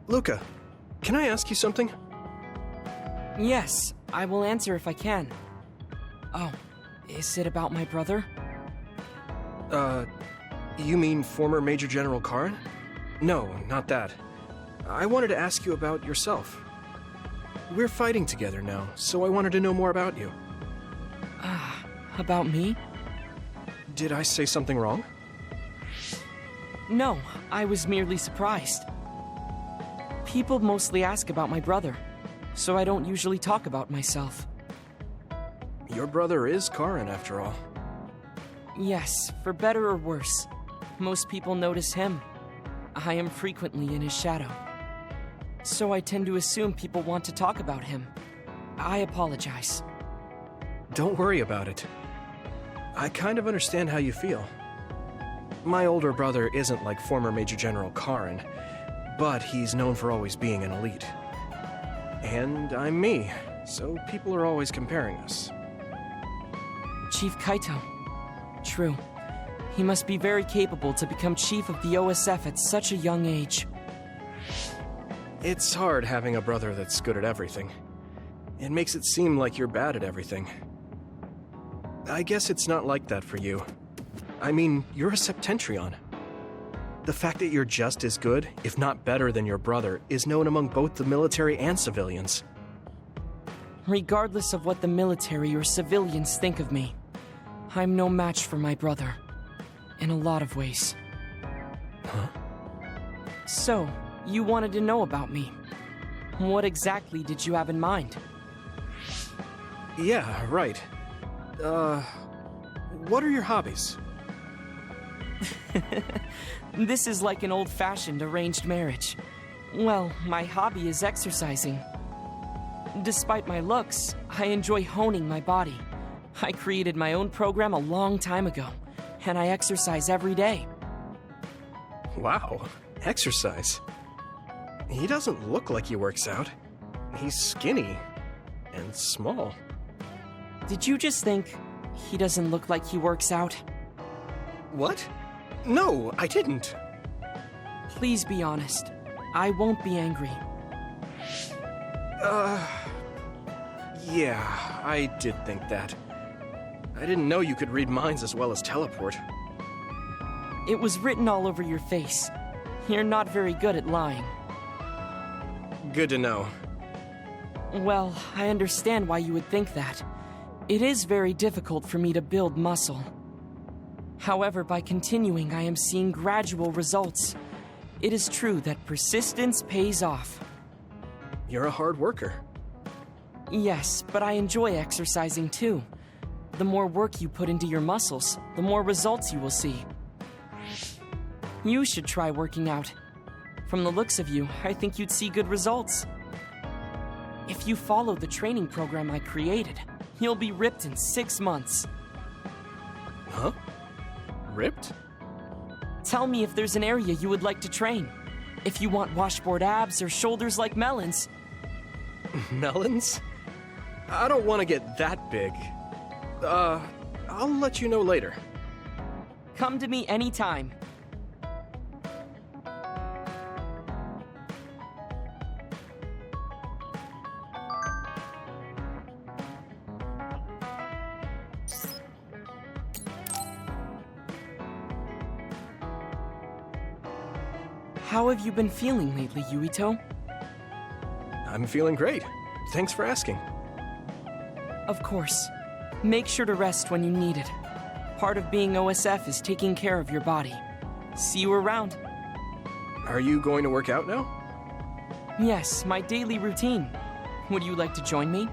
Luca, can I ask you something? Yes, I will answer if I can. Oh, is it about my brother? You mean former Major General Karin? No, not that. I wanted to ask you about yourself. We're fighting together now, so I wanted to know more about you. About me? Did I say something wrong? No, I was merely surprised. People mostly ask about my brother, so I don't usually talk about myself. Your brother is Karin, after all. Yes, for better or worse. Most people notice him. I am frequently in his shadow. So I tend to assume people want to talk about him. I apologize. Don't worry about it. I kind of understand how you feel. My older brother isn't like former Major General Karin, but he's known for always being an elite. And I'm me, so people are always comparing us. Chief Kaito. True. He must be very capable to become chief of the OSF at such a young age. It's hard having a brother that's good at everything. It makes it seem like you're bad at everything. I guess it's not like that for you. I mean, you're a Septentrion. The fact that you're just as good, if not better than your brother, is known among both the military and civilians. Regardless of what the military or civilians think of me, I'm no match for my brother. In a lot of ways. Huh? So, you wanted to know about me. What exactly did you have in mind? Yeah, right. What are your hobbies? This is like an old-fashioned arranged marriage. Well, my hobby is exercising. Despite my looks, I enjoy honing my body. I created my own program a long time ago, and I exercise every day. Wow, exercise. He doesn't look like he works out. He's skinny and small. Did you just think he doesn't look like he works out? What? No, I didn't. Please be honest. I won't be angry. Yeah, I did think that. I didn't know you could read minds as well as teleport. It was written all over your face. You're not very good at lying. Good to know. Well, I understand why you would think that. It is very difficult for me to build muscle. However, by continuing, I am seeing gradual results. It is true that persistence pays off. You're a hard worker. Yes, but I enjoy exercising too. The more work you put into your muscles, the more results you will see. You should try working out. From the looks of you, I think you'd see good results. If you follow the training program I created, you'll be ripped in 6 months. Huh? Ripped? Tell me if there's an area you would like to train. If you want washboard abs or shoulders like melons. Melons? I don't want to get that big. I'll let you know later. Come to me anytime. How have you been feeling lately, Yuito? I'm feeling great. Thanks for asking. Of course. Make sure to rest when you need it. Part of being OSF is taking care of your body. See you around. Are you going to work out now? Yes, my daily routine. Would you like to join me?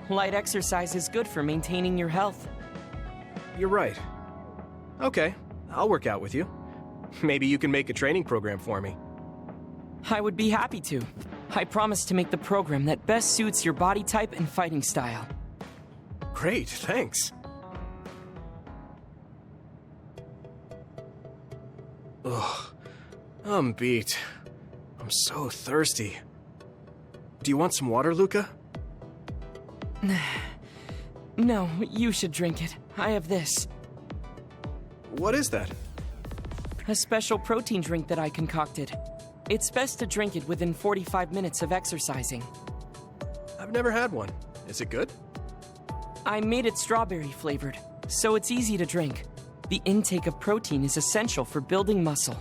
Light exercise is good for maintaining your health. You're right. Okay, I'll work out with you. Maybe you can make a training program for me. I would be happy to. I promise to make the program that best suits your body type and fighting style. Great, thanks. Ugh, I'm beat. I'm so thirsty. Do you want some water, Luca? No, you should drink it. I have this. What is that? A special protein drink that I concocted. It's best to drink it within 45 minutes of exercising. I've never had one. Is it good? I made it strawberry flavored, so it's easy to drink. The intake of protein is essential for building muscle.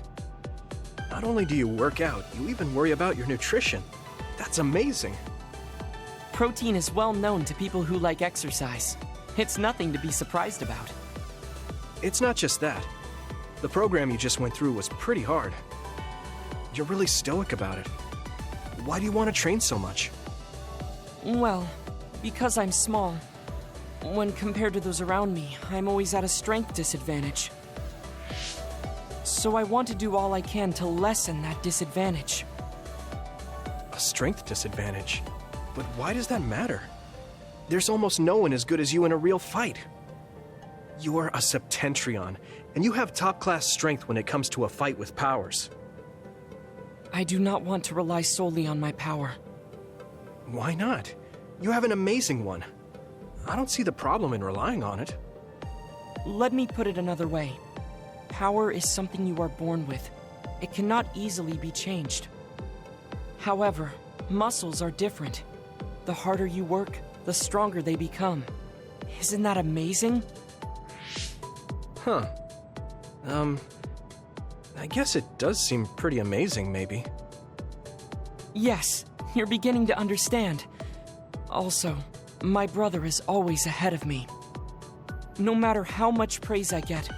Not only do you work out, you even worry about your nutrition. That's amazing. Protein is well known to people who like exercise. It's nothing to be surprised about. It's not just that. The program you just went through was pretty hard. You're really stoic about it. Why do you want to train so much? Well, because I'm small. When compared to those around me, I'm always at a strength disadvantage. So I want to do all I can to lessen that disadvantage. A strength disadvantage? But why does that matter? There's almost no one as good as you in a real fight. You are a Septentrion, and you have top-class strength when it comes to a fight with powers. I do not want to rely solely on my power. Why not? You have an amazing one. I don't see the problem in relying on it. Let me put it another way. Power is something you are born with. It cannot easily be changed. However, muscles are different. The harder you work, the stronger they become. Isn't that amazing? Huh. I guess it does seem pretty amazing, maybe. Yes, you're beginning to understand. Also, my brother is always ahead of me. No matter how much praise I get,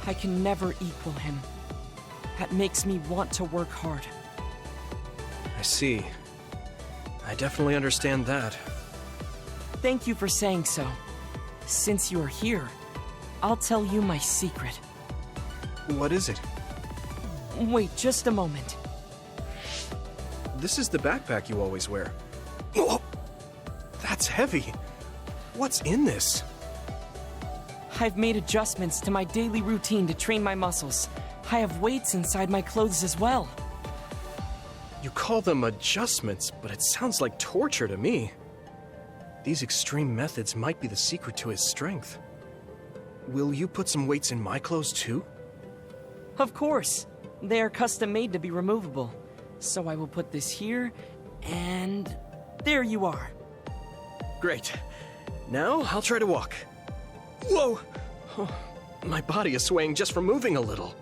I can never equal him. That makes me want to work hard. I see. I definitely understand that. Thank you for saying so. Since you're here, I'll tell you my secret. What is it? Wait just a moment. This is the backpack you always wear. Oh, that's heavy. What's in this? I've made adjustments to my daily routine to train my muscles. I have weights inside my clothes as well. You call them adjustments, but it sounds like torture to me. These extreme methods might be the secret to his strength. Will you put some weights in my clothes too? Of course. They are custom made to be removable. So I will put this here, and there you are. Great. Now I'll try to walk. Whoa! Oh, my body is swaying just from moving a little.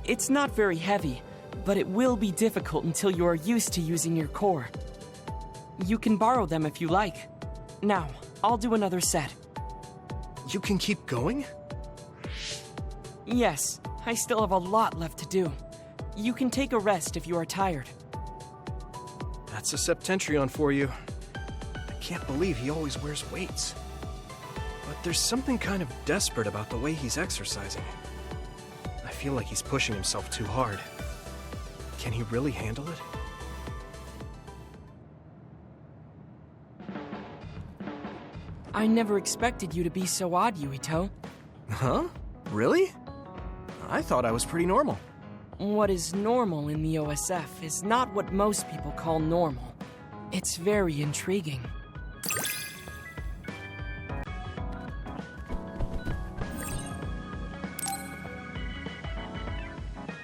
It's not very heavy, but it will be difficult until you are used to using your core. You can borrow them if you like. Now, I'll do another set. You can keep going? Yes, I still have a lot left to do. You can take a rest if you are tired. That's a Septentrion for you. I can't believe he always wears weights. But there's something kind of desperate about the way he's exercising. I feel like he's pushing himself too hard. Can he really handle it? I never expected you to be so odd, Yuito. Huh? Really? I thought I was pretty normal. What is normal in the OSF is not what most people call normal. It's very intriguing.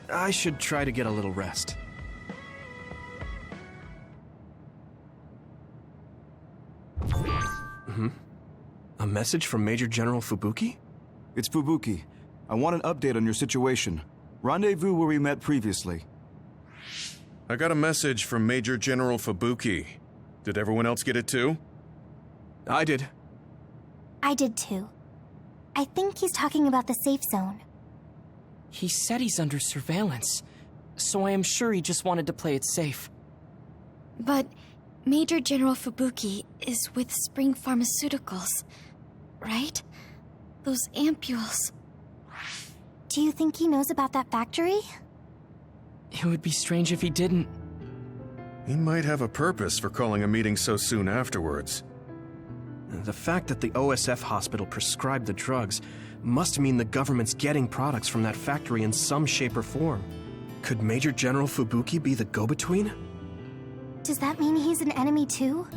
I should try to get a little rest. A message from Major General Fubuki? It's Fubuki. I want an update on your situation. Rendezvous where we met previously. I got a message from Major General Fubuki. Did everyone else get it too? I did. I did too. I think he's talking about the safe zone. He said he's under surveillance, so I am sure he just wanted to play it safe. But Major General Fubuki is with Spring Pharmaceuticals, right? Those ampules. Do you think he knows about that factory? It would be strange if he didn't. He might have a purpose for calling a meeting so soon afterwards. The fact that the OSF hospital prescribed the drugs must mean the government's getting products from that factory in some shape or form. Could Major General Fubuki be the go-between? Does that mean he's an enemy too?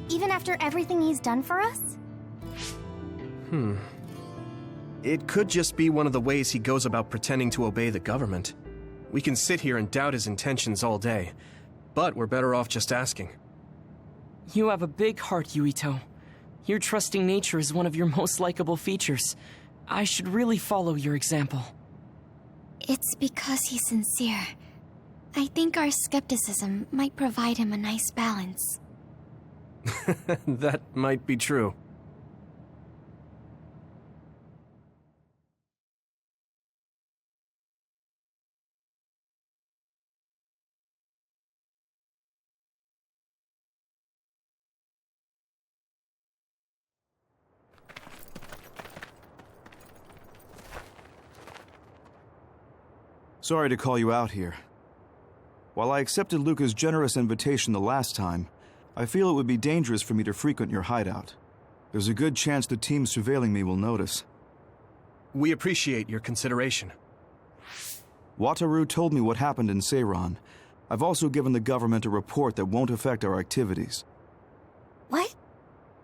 Even after everything he's done for us? It could just be one of the ways he goes about pretending to obey the government. We can sit here and doubt his intentions all day, but we're better off just asking. You have a big heart, Yuito. Your trusting nature is one of your most likable features. I should really follow your example. It's because he's sincere. I think our skepticism might provide him a nice balance. That might be true. Sorry to call you out here. While I accepted Luca's generous invitation the last time, I feel it would be dangerous for me to frequent your hideout. There's a good chance the team surveilling me will notice. We appreciate your consideration. Wataru told me what happened in Seiran. I've also given the government a report that won't affect our activities. What?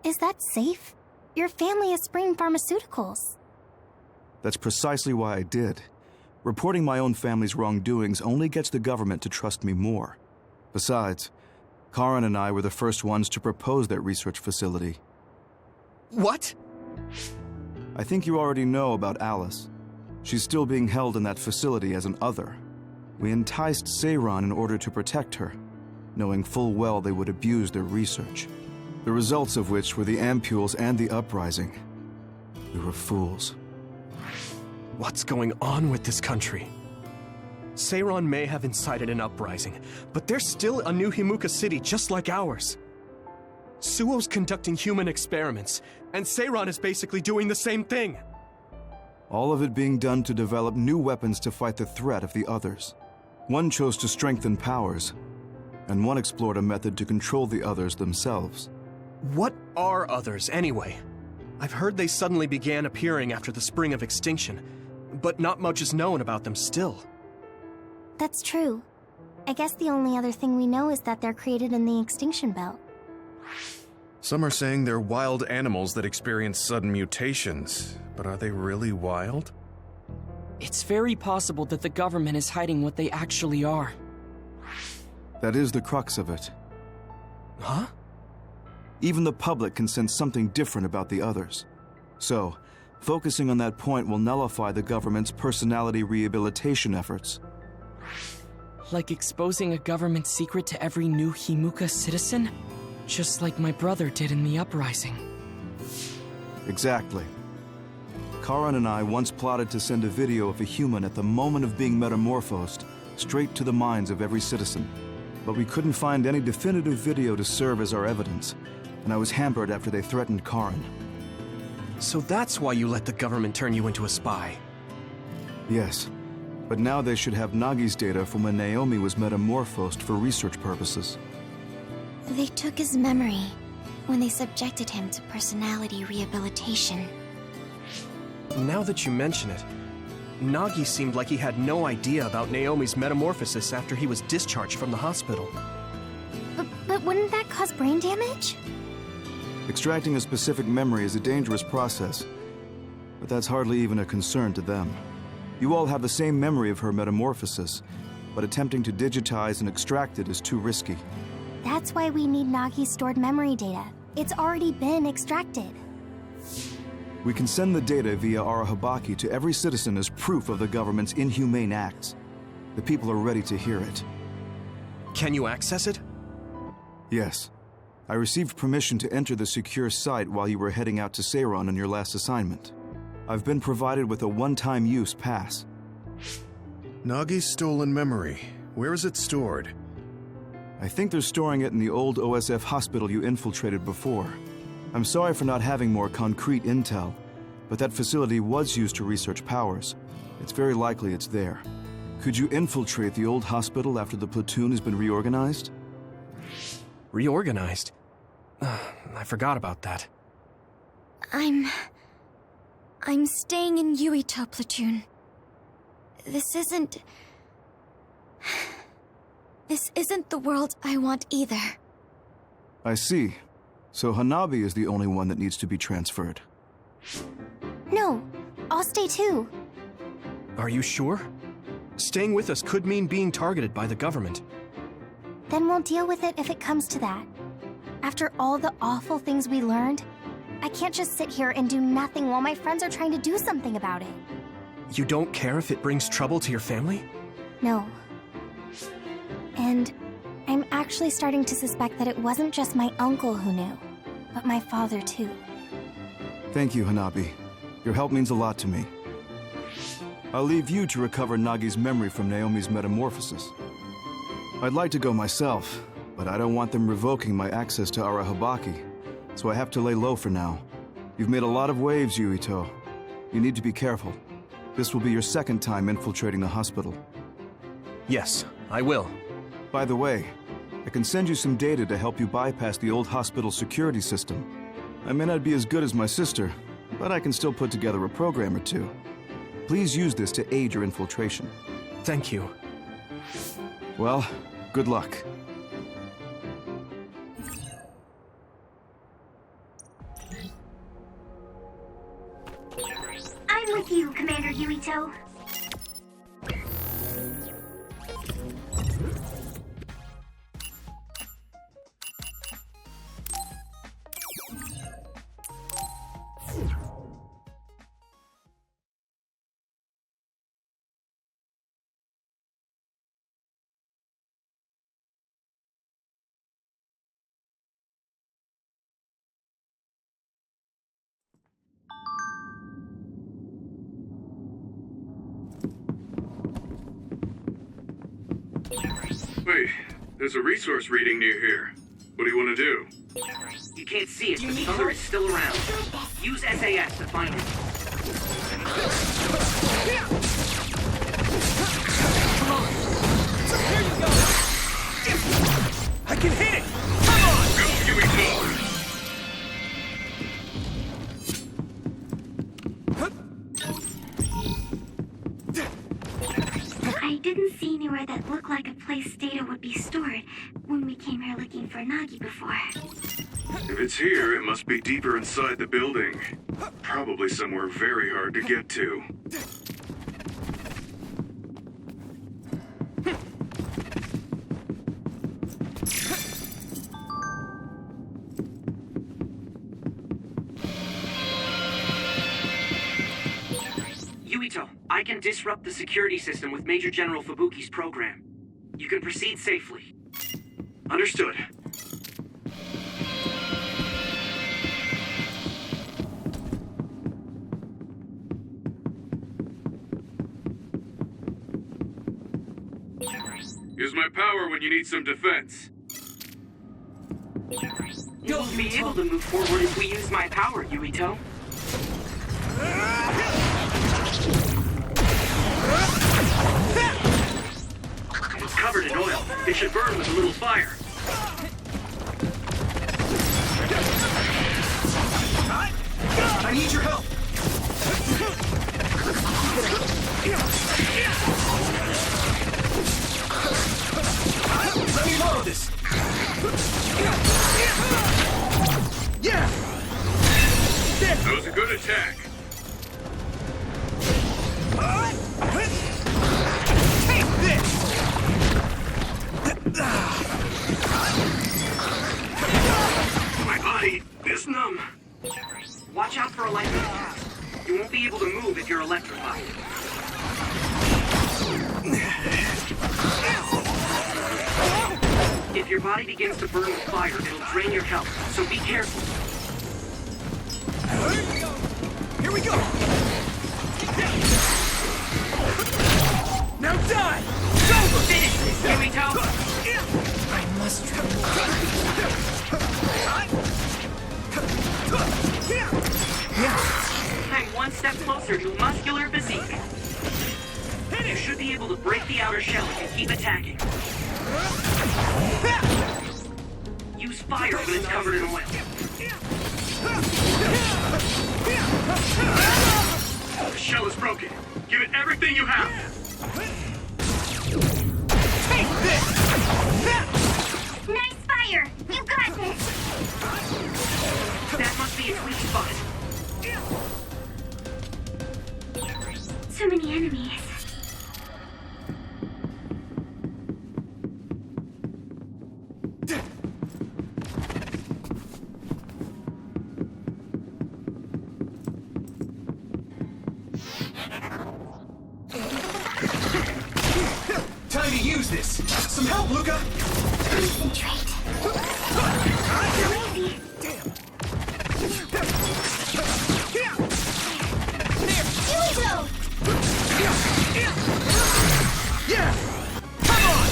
Is that safe? Your family is Spring Pharmaceuticals. That's precisely why I did. Reporting my own family's wrongdoings only gets the government to trust me more. Besides, Karin and I were the first ones to propose that research facility. What? I think you already know about Alice. She's still being held in that facility as an other. We enticed Seiran in order to protect her, knowing full well they would abuse their research. The results of which were the ampules and the uprising. We were fools. What's going on with this country? Seiran may have incited an uprising, but there's still a new Himuka city just like ours. Suo's conducting human experiments, and Seiran is basically doing the same thing. All of it being done to develop new weapons to fight the threat of the others. One chose to strengthen powers, and one explored a method to control the others themselves. What are others, anyway? I've heard they suddenly began appearing after the Spring of Extinction, but not much is known about them still. That's true. I guess the only other thing we know is that they're created in the Extinction Belt. Some are saying they're wild animals that experience sudden mutations, but are they really wild? It's very possible that the government is hiding what they actually are. That is the crux of it. Huh? Even the public can sense something different about the others. So, focusing on that point will nullify the government's personality rehabilitation efforts. Like exposing a government secret to every new Himuka citizen? Just like my brother did in the uprising. Exactly. Karin and I once plotted to send a video of a human at the moment of being metamorphosed straight to the minds of every citizen. But we couldn't find any definitive video to serve as our evidence, and I was hampered after they threatened Karin. So that's why you let the government turn you into a spy. Yes, but now they should have Nagi's data from when Naomi was metamorphosed for research purposes. They took his memory when they subjected him to personality rehabilitation. Now that you mention it, Nagi seemed like he had no idea about Naomi's metamorphosis after he was discharged from the hospital. But wouldn't that cause brain damage? Extracting a specific memory is a dangerous process, but that's hardly even a concern to them. You all have the same memory of her metamorphosis, but attempting to digitize and extract it is too risky. That's why we need Nagi's stored memory data. It's already been extracted. We can send the data via Arahabaki to every citizen as proof of the government's inhumane acts. The people are ready to hear it. Can you access it? Yes. I received permission to enter the secure site while you were heading out to Seiran on your last assignment. I've been provided with a one-time use pass. Nagi's stolen memory. Where is it stored? I think they're storing it in the old OSF hospital you infiltrated before. I'm sorry for not having more concrete intel, but that facility was used to research powers. It's very likely it's there. Could you infiltrate the old hospital after the platoon has been reorganized? Reorganized? I forgot about that. I'm staying in Yuito platoon. This isn't the world I want either. I see. So Hanabi is the only one that needs to be transferred. No, I'll stay too. Are you sure? Staying with us could mean being targeted by the government. Then we'll deal with it if it comes to that. After all the awful things we learned, I can't just sit here and do nothing while my friends are trying to do something about it. You don't care if it brings trouble to your family? No. And I'm actually starting to suspect that it wasn't just my uncle who knew, but my father too. Thank you, Hanabi. Your help means a lot to me. I'll leave you to recover Nagi's memory from Naomi's metamorphosis. I'd like to go myself, but I don't want them revoking my access to Arahabaki, so I have to lay low for now. You've made a lot of waves, Yuito. You need to be careful. This will be your second time infiltrating the hospital. Yes, I will. By the way, I can send you some data to help you bypass the old hospital security system. I may not be as good as my sister, but I can still put together a program or two. Please use this to aid your infiltration. Thank you. Well, good luck. I'm with you, Commander Yuito. Wait, there's a resource reading near here. What do you want to do? You can't see it, but the other is still around. Use SAS to find it. Come on! Here you go! I can hit it! Come on! Go, Yuito! I didn't see anywhere that looked like a place data would be stored when we came here looking for Nagi before. If it's here, it must be deeper inside the building. Probably somewhere very hard to get to. Yuito, I can disrupt the security system with Major General Fubuki's program. You can proceed safely. Understood. Use my power when you need some defense. You won't be able to move forward if we use my power, Yuito. It's covered in oil. It should burn with a little fire. I need your help! Let me borrow this! Yeah! That was a good attack. Take this! My body is numb. Watch out for electric. You won't be able to move if you're electrified. If your body begins to burn with fire, it'll drain your health, so be careful. Here we go! Now die! Go! Finish this, Yuito! I must try. I'm one step closer to muscular physique. You should be able to break the outer shell if you keep attacking. Use fire when it's covered in oil. The shell is broken. Give it everything you have. Take this! Nice fire! You got this! That must be its weak spot. So many enemies. Time to use this. Some help, Luca. Concentrate. Yuito! Yeah! Come on!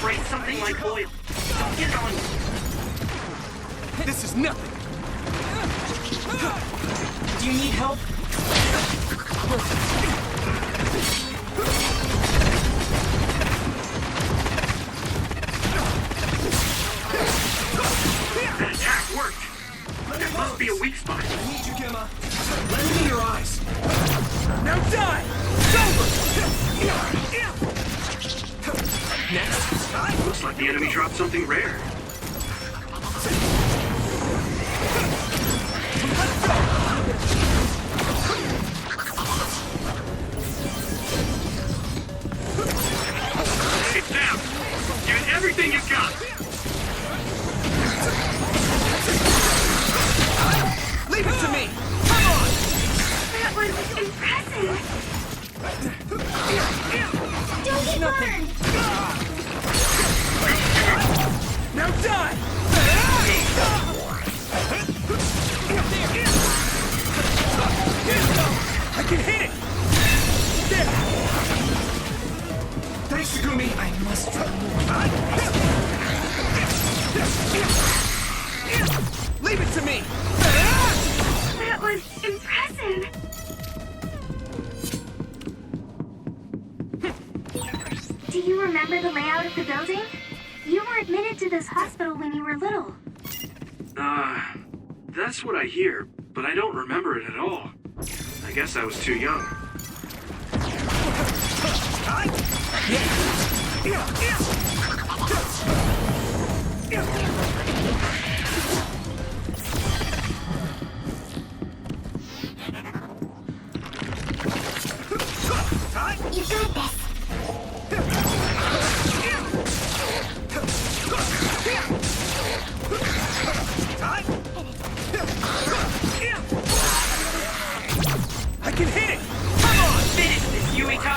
Spray something like oil. Don't get on. This is nothing. Do you need help? That attack worked. There must be a weak spot. I need you, Gemma. Let me in your eyes. Now die! It's over! Next. Looks like the enemy dropped something rare. It's down. Give it everything you've got. Leave it to me! Come on! That was impressive. Don't get burned. Now die! I can hit it! There! Thanks, Sugumi! I must try more. Leave it to me! That was impressive. Do you remember the layout of the building? You were admitted to this hospital when you were little. That's what I hear, but I don't remember it at all. I guess I was too young. You got this. I can hit it! Come on! Finish this, Yuito!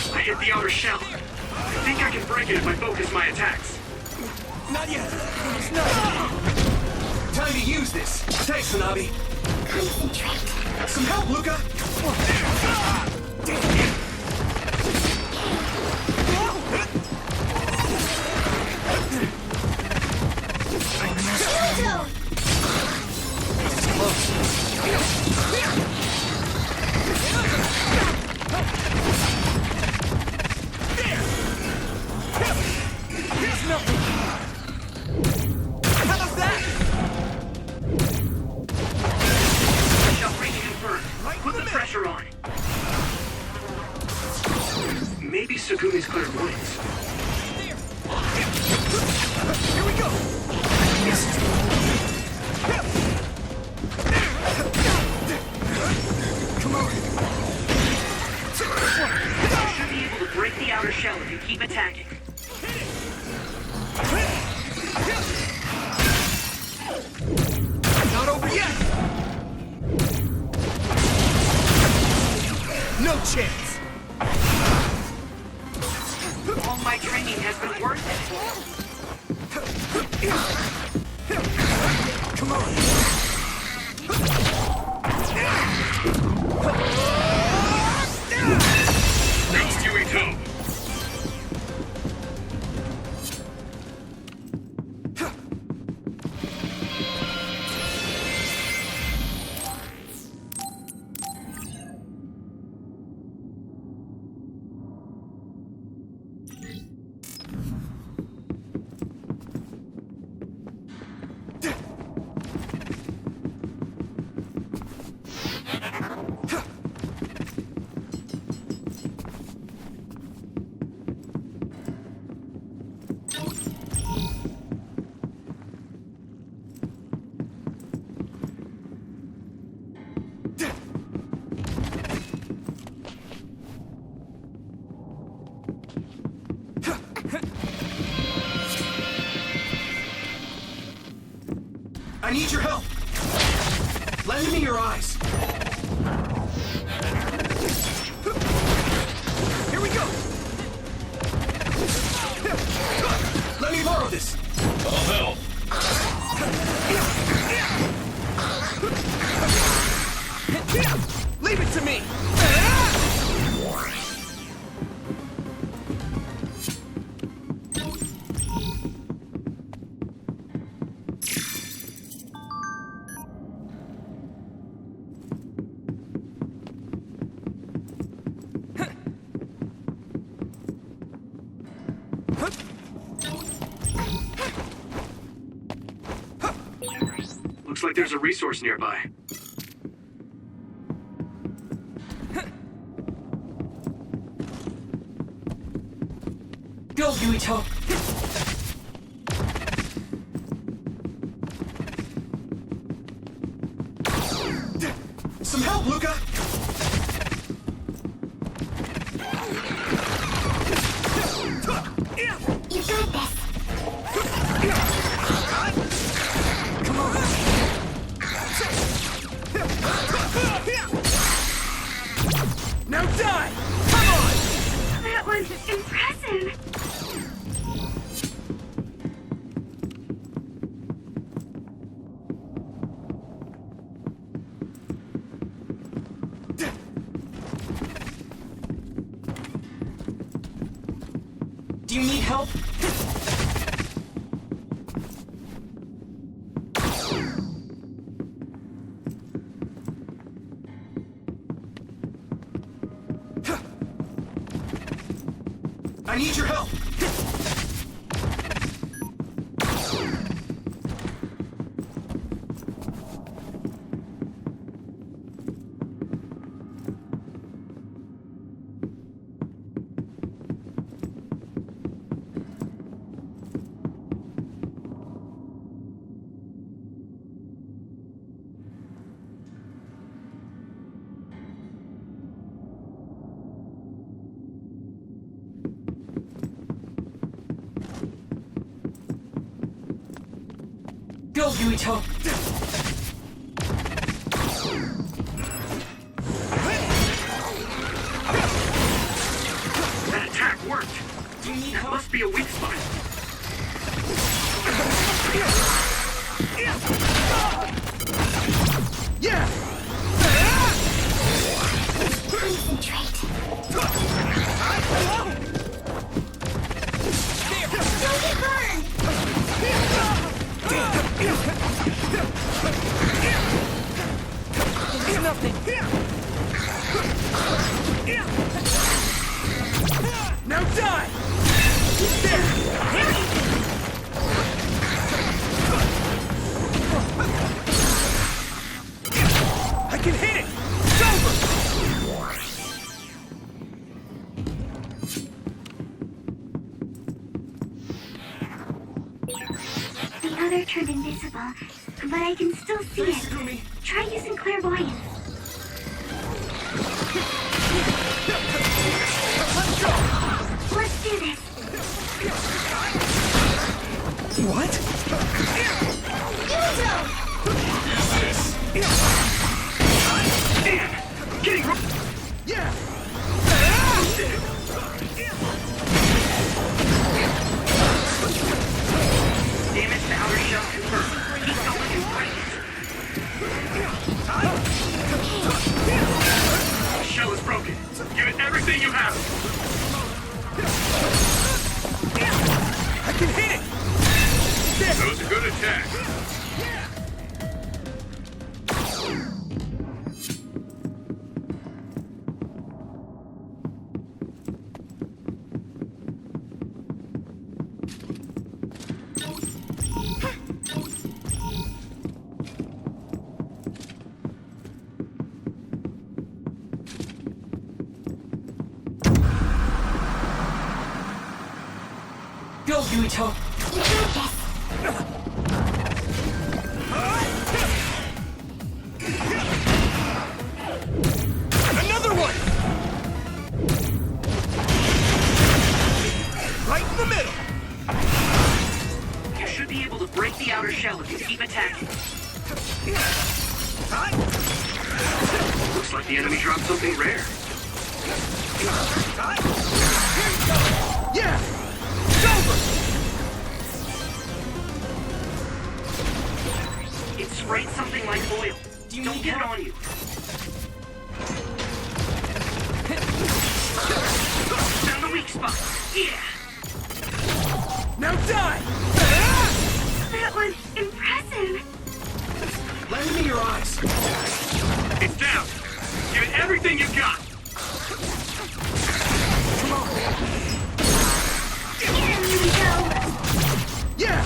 I hit the outer shell. I think I can break it if I focus my attacks. Not yet! It's not! Time to use this! Thanks, Hanabi! Concentrate. Some help, Luca! Yuito! How's that? Shell rating confirmed. Put the pressure on. Maybe Sugumi's clairvoyance. Here we go! Come on! You should be able to break the outer shell if you keep attacking. Not over yet! No chance! All my training has been worth it. Come on! Next, Yuito. I need your help. Lend me your eyes. Here we go. Let me borrow this. I'll help. Leave it to me. Looks like there's a resource nearby. Go, Yuito! Some help, Luca! You got this. Come on! Now die! Come on! That was impressive. Do you need help? I need your help! Go, Yuito! That attack worked. Do you need That help? must be a weak spot. Yeah! Concentrate. Don't get burned. There's nothing. Now die! I can hit it! It's over! The other turned invisible, but I can still see it. Scooby. Try using clairvoyance. Let's go! Let's do this. What? Yuito! Damn! Getting Yeah! damage to outer shell confirmed. Keep going and fight it. The shell is broken. Give it everything you have. I can hit it! That was a good attack. Go, Yuito! You got this. Another one! Right in the middle! You should should be able to break the outer shell if you keep attacking. Looks like the enemy dropped something rare. Yeah! It's over! It sprayed something like oil. Don't get it on you. Found the weak spot. Yeah. Now die! That was impressive. Lend me your eyes. It's down. Give it everything you've got. Here we go. Yeah!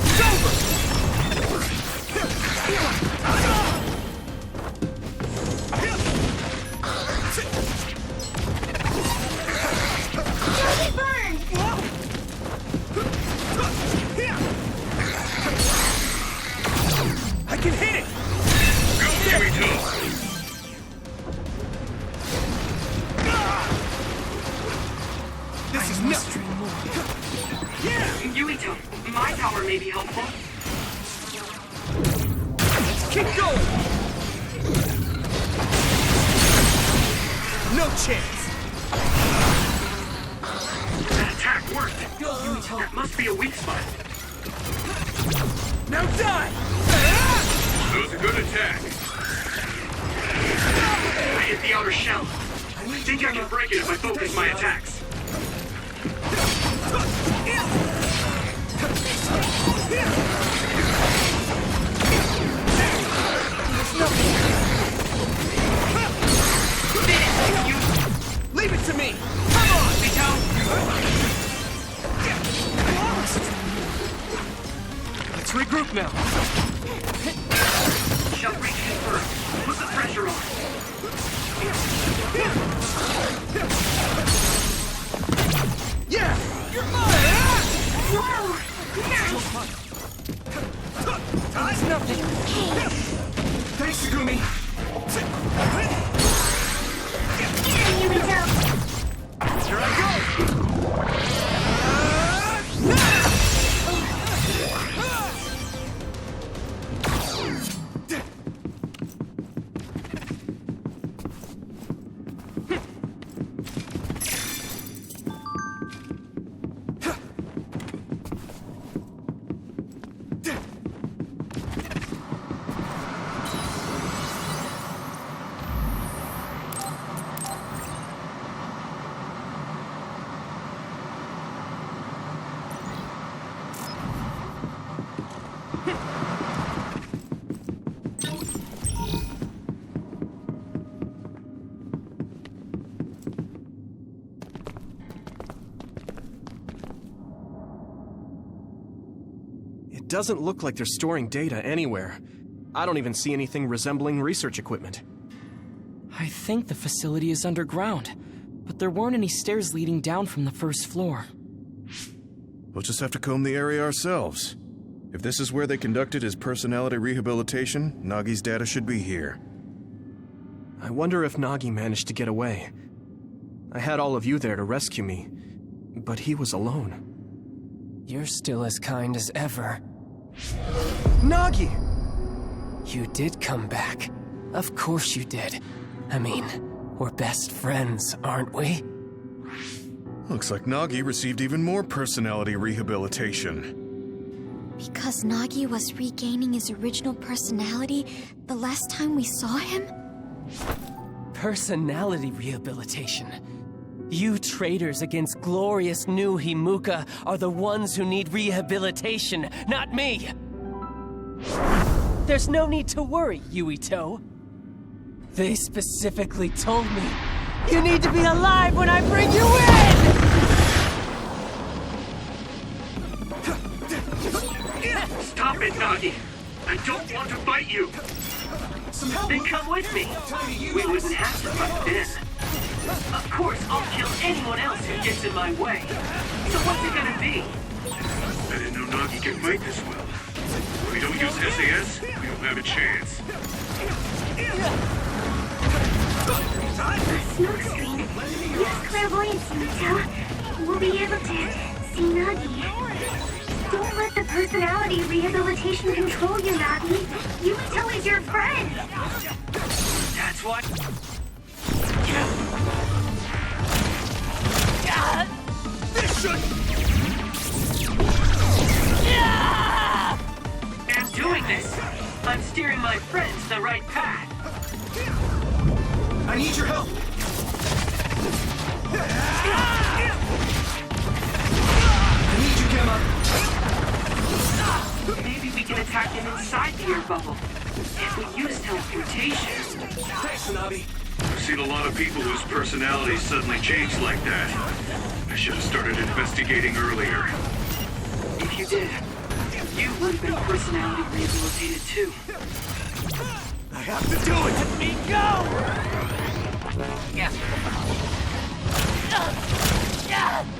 It's over! Don't get burned. I can hit it! Go, Yuito! This is nothing! Yuito, my power may be helpful. Keep going! No chance! That attack worked. Yuito, that must be a weak spot. Now die! That was a good attack. I hit the outer shell. I think I can break it if I focus my attacks. Leave it to me! Come on, Yuito! Let's regroup now. Shell breach confirmed. Put the pressure on. Yeah! You're mine! Whoa. Nice. It's nothing. Thanks, Sugumi. Here, Yuito. Here I go! It doesn't look like they're storing data anywhere. I don't even see anything resembling research equipment. I think the facility is underground, but there weren't any stairs leading down from the first floor. We'll just have to comb the area ourselves. If this is where they conducted his personality rehabilitation, Nagi's data should be here. I wonder if Nagi managed to get away. I had all of you there to rescue me, but he was alone. You're still as kind as ever. Nagi! You did come back. Of course you did. I mean, we're best friends, aren't we? Looks like Nagi received even more personality rehabilitation. Because Nagi was regaining his original personality the last time we saw him? Personality rehabilitation. You traitors against glorious new Himuka are the ones who need rehabilitation, not me! There's no need to worry, Yuito. They specifically told me you need to be alive when I bring you in! Stop it, Nagi! I don't want to fight you! Then come with me! We wouldn't have to fight then. Of course, I'll kill anyone else who gets in my way. So what's it gonna be? I didn't know Nagi can fight this well. If we don't use SAS, we don't have a chance. Smoke screen. Use clairvoyance, Yuito. We'll be able to see Nagi. Don't let the personality rehabilitation control you, Nagi. Yuito is your friend. That's what? This should... I'm doing this. I'm steering my friends the right path. I need your help. I need you, Gemma. Maybe we can attack him inside the air bubble. If we use teleportation. Thanks, Hanabi. I've seen a lot of people whose personalities suddenly changed like that. I should have started investigating earlier. If you did, you would have been personality rehabilitated too. I have to do it. Let me go.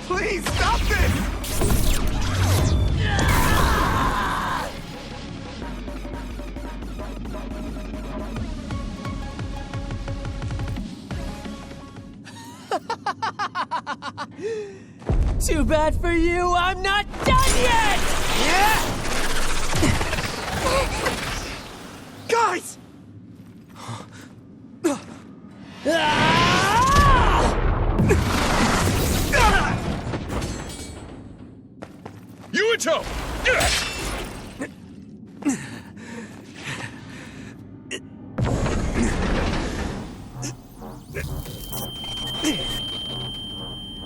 Please stop this. Too bad for you, I'm not done yet! Guys! Yuito!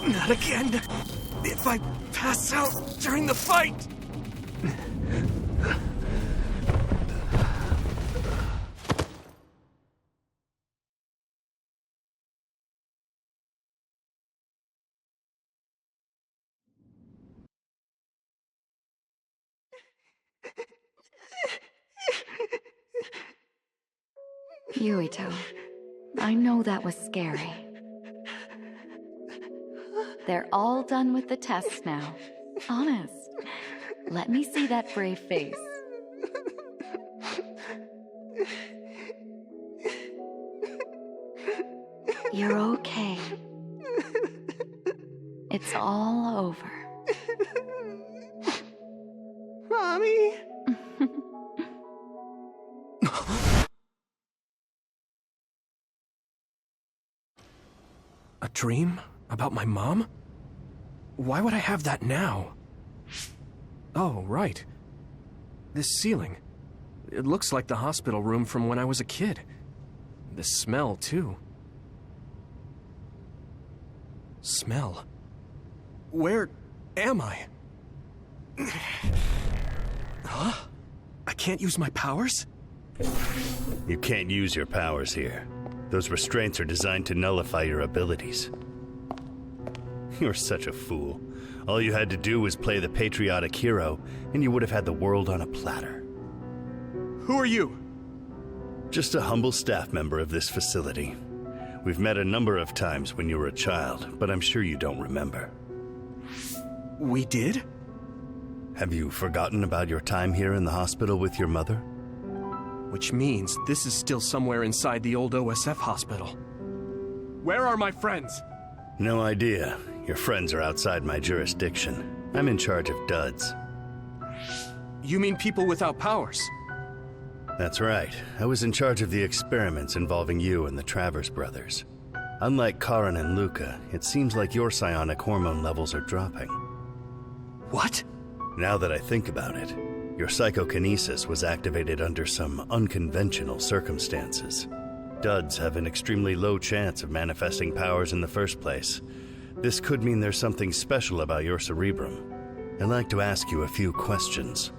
Not again. If I pass out during the fight. Yuito, I know that was scary. They're all done with the tests now. Honest. Let me see that brave face. You're okay. It's all over. Mommy? A dream? About my mom? Why would I have that now? Oh, right. This ceiling. It looks like the hospital room from when I was a kid. The smell, too. Smell. Where am I? Huh? I can't use my powers? You can't use your powers here. Those restraints are designed to nullify your abilities. You're such a fool. All you had to do was play the patriotic hero, and you would have had the world on a platter. Who are you? Just a humble staff member of this facility. We've met a number of times when you were a child, but I'm sure you don't remember. We did? Have you forgotten about your time here in the hospital with your mother? Which means this is still somewhere inside the old OSF hospital. Where are my friends? No idea. Your friends are outside my jurisdiction. I'm in charge of duds. You mean people without powers? That's right. I was in charge of the experiments involving you and the Travers brothers. Unlike Karin and Luca, it seems like your psionic hormone levels are dropping. What? Now that I think about it, your psychokinesis was activated under some unconventional circumstances. Duds have an extremely low chance of manifesting powers in the first place. This could mean there's something special about your cerebrum. I'd like to ask you a few questions.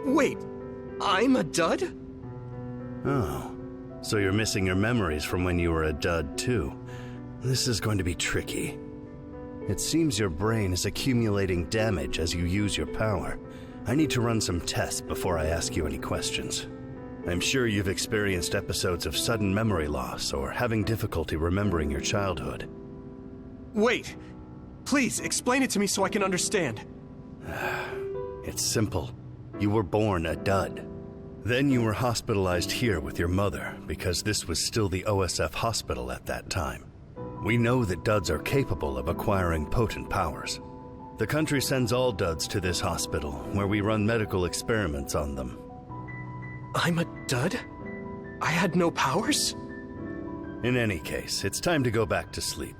Wait, I'm a dud? Oh, so you're missing your memories from when you were a dud too. This is going to be tricky. It seems your brain is accumulating damage as you use your power. I need to run some tests before I ask you any questions. I'm sure you've experienced episodes of sudden memory loss or having difficulty remembering your childhood. Wait, please explain it to me so I can understand. It's simple. You were born a dud. Then you were hospitalized here with your mother because this was still the OSF hospital at that time. We know that duds are capable of acquiring potent powers. The country sends all duds to this hospital, where we run medical experiments on them. I'm a dud? I had no powers? In any case, it's time to go back to sleep.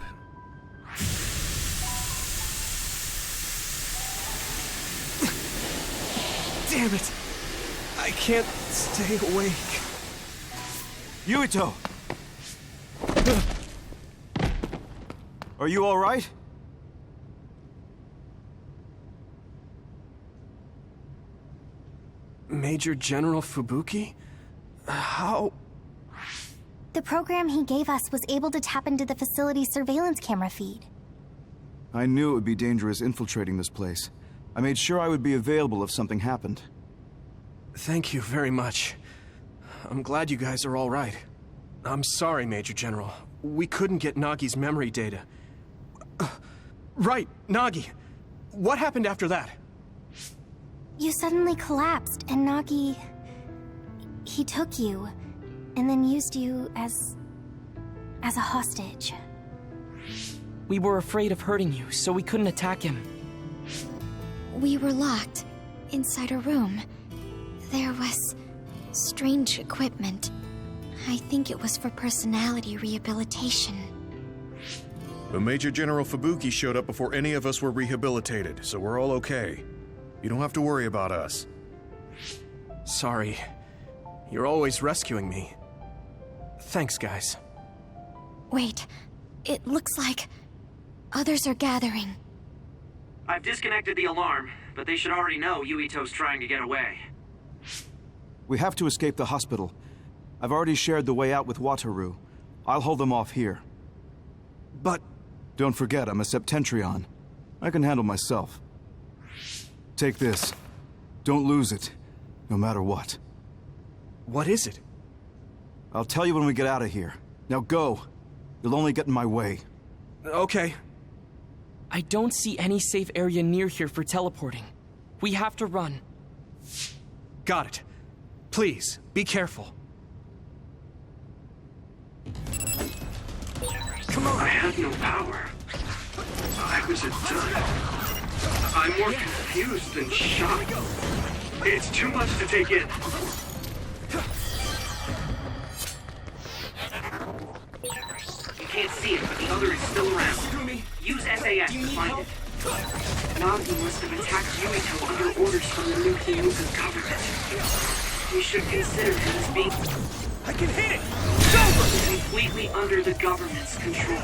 Damn it! I can't stay awake. Yuito! Are you all right? Major General Fubuki? How? The program he gave us was able to tap into the facility's surveillance camera feed. I knew it would be dangerous infiltrating this place. I made sure I would be available if something happened. Thank you very much. I'm glad you guys are all right. I'm sorry, Major General. We couldn't get Nagi's memory data. Right, Nagi. What happened after that? You suddenly collapsed, and Nagi... he took you, and then used you as a hostage. We were afraid of hurting you, so we couldn't attack him. We were locked inside a room. There was strange equipment. I think it was for personality rehabilitation. But Major General Fubuki showed up before any of us were rehabilitated, so we're all okay. You don't have to worry about us. Sorry. You're always rescuing me. Thanks, guys. Wait, it looks like others are gathering. I've disconnected the alarm, but they should already know Yuito's trying to get away. We have to escape the hospital. I've already shared the way out with Wataru. I'll hold them off here. But... Don't forget, I'm a Septentrion. I can handle myself. Take this. Don't lose it, no matter what. What is it? I'll tell you when we get out of here. Now go. You'll only get in my way. Okay. I don't see any safe area near here for teleporting. We have to run. Got it. Please, be careful. Come on. I had no power. I was a dud. I'm more confused than shocked. It's too much to take in. You can't see it, but the other is still around. Use SAS to find it. Nagi must have attacked Yuito under orders from the new Himuka government. We should consider him as being... I can hit it! Completely under the government's control.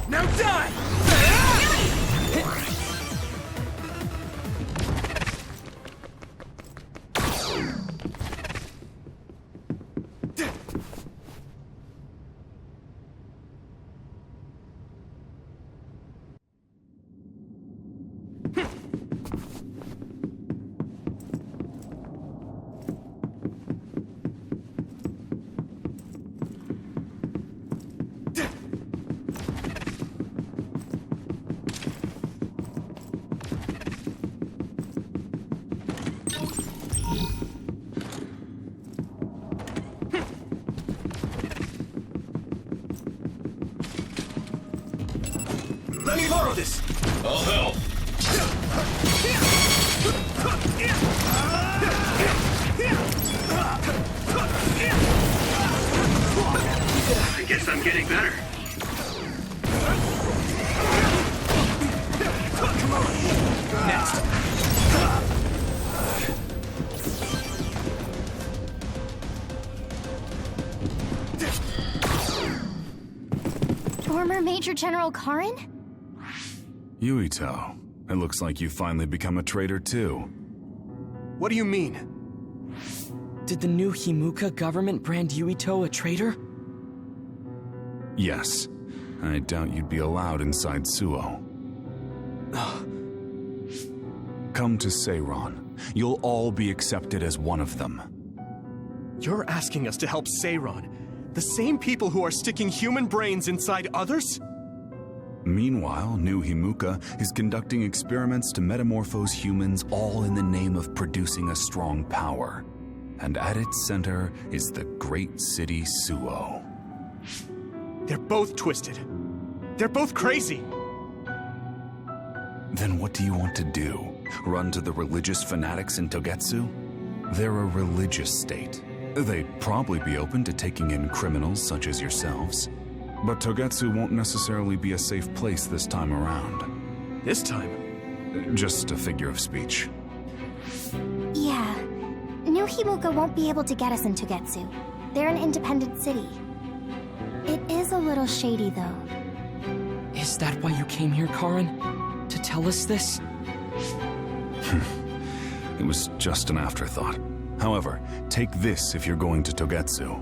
Now die! Let me borrow this! I'll help! I guess I'm getting better. Come on! Next! Former Major General Karin? Yuito, it looks like you've finally become a traitor too. What do you mean? Did the new Himuka government brand Yuito a traitor? Yes. I doubt you'd be allowed inside Suo. Come to Seiron. You'll all be accepted as one of them. You're asking us to help Seiron, the same people who are sticking human brains inside others? Meanwhile, new Himuka is conducting experiments to metamorphose humans, all in the name of producing a strong power. and at its center is the great city Suo. They're both twisted. They're both crazy. Then what do you want to do? Run to the religious fanatics in Togetsu? They're a religious state. They'd probably be open to taking in criminals such as yourselves. But Togetsu won't necessarily be a safe place this time around. This time? Just a figure of speech. Yeah. New Himuka won't be able to get us in Togetsu. They're an independent city. It is a little shady, though. Is that why you came here, Karin? To tell us this? It was just an afterthought. However, take this if you're going to Togetsu.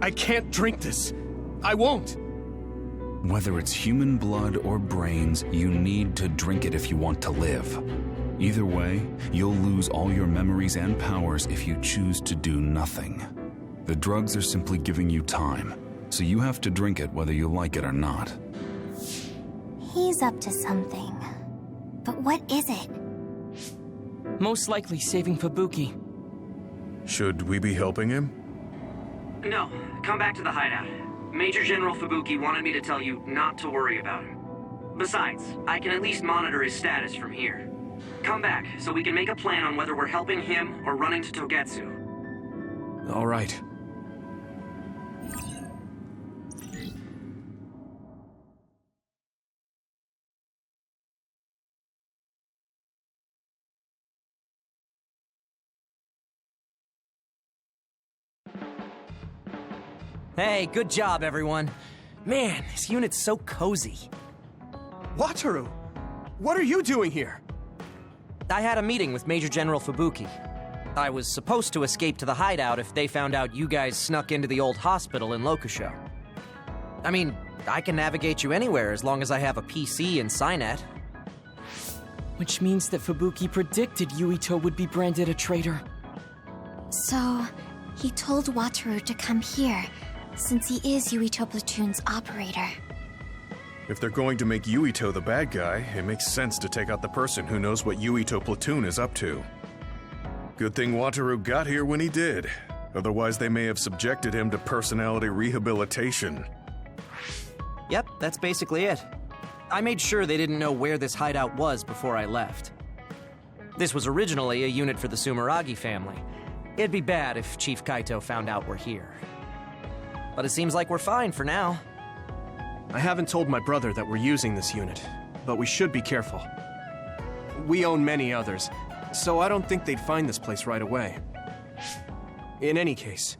I can't drink this. I won't. Whether it's human blood or brains, you need to drink it if you want to live. Either way, you'll lose all your memories and powers if you choose to do nothing. The drugs are simply giving you time, so you have to drink it whether you like it or not. He's up to something. But what is it? Most likely saving Fubuki. Should we be helping him? No, come back to the hideout. Major General Fubuki wanted me to tell you not to worry about him. Besides, I can at least monitor his status from here. Come back, so we can make a plan on whether we're helping him or running to Togetsu. All right. Hey, good job, everyone. Man, this unit's so cozy. Wataru! What are you doing here? I had a meeting with Major General Fubuki. I was supposed to escape to the hideout if they found out you guys snuck into the old hospital in Lokusho. I mean, I can navigate you anywhere as long as I have a PC and Cynet. Which means that Fubuki predicted Yuito would be branded a traitor. So, he told Wataru to come here, since he is Yuito Platoon's operator. If they're going to make Yuito the bad guy, it makes sense to take out the person who knows what Yuito Platoon is up to. Good thing Wataru got here when he did. Otherwise, they may have subjected him to personality rehabilitation. Yep, that's basically it. I made sure they didn't know where this hideout was before I left. This was originally a unit for the Sumeragi family. It'd be bad if Chief Kaito found out we're here. But it seems like we're fine for now. I haven't told my brother that we're using this unit, but we should be careful. We own many others, so I don't think they'd find this place right away. In any case,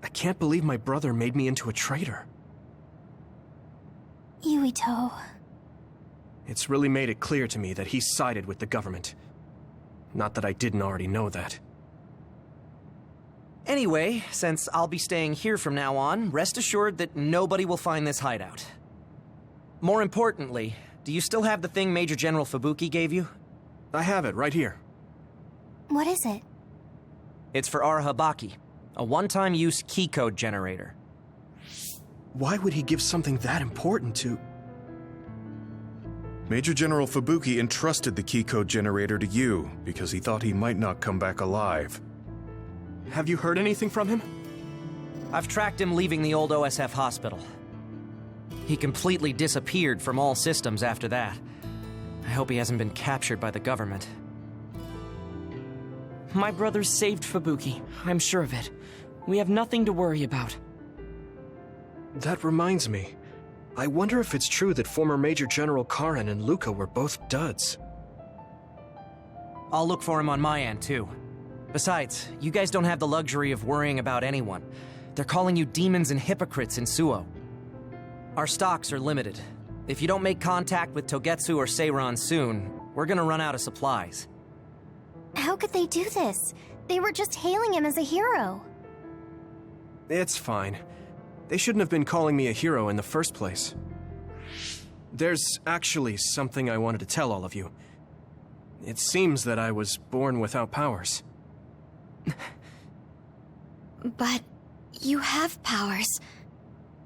I can't believe my brother made me into a traitor. Yuito. It's really made it clear to me that he sided with the government. Not that I didn't already know that. Anyway, since I'll be staying here from now on, rest assured that nobody will find this hideout. More importantly, do you still have the thing Major General Fubuki gave you? I have it right here. What is it? It's for Arahabaki, a one-time use key code generator. Why would he give something that important to... Major General Fubuki entrusted the key code generator to you because he thought he might not come back alive. Have you heard anything from him? I've tracked him leaving the old OSF hospital. He completely disappeared from all systems after that. I hope he hasn't been captured by the government. My brother saved Fubuki, I'm sure of it. We have nothing to worry about. That reminds me. I wonder if it's true that former Major General Karin and Luca were both duds. I'll look for him on my end, too. Besides, you guys don't have the luxury of worrying about anyone. They're calling you demons and hypocrites in Suo. Our stocks are limited. If you don't make contact with Togetsu or Seiran soon, we're gonna run out of supplies. How could they do this? They were just hailing him as a hero. It's fine. They shouldn't have been calling me a hero in the first place. There's actually something I wanted to tell all of you. It seems that I was born without powers. But you have powers.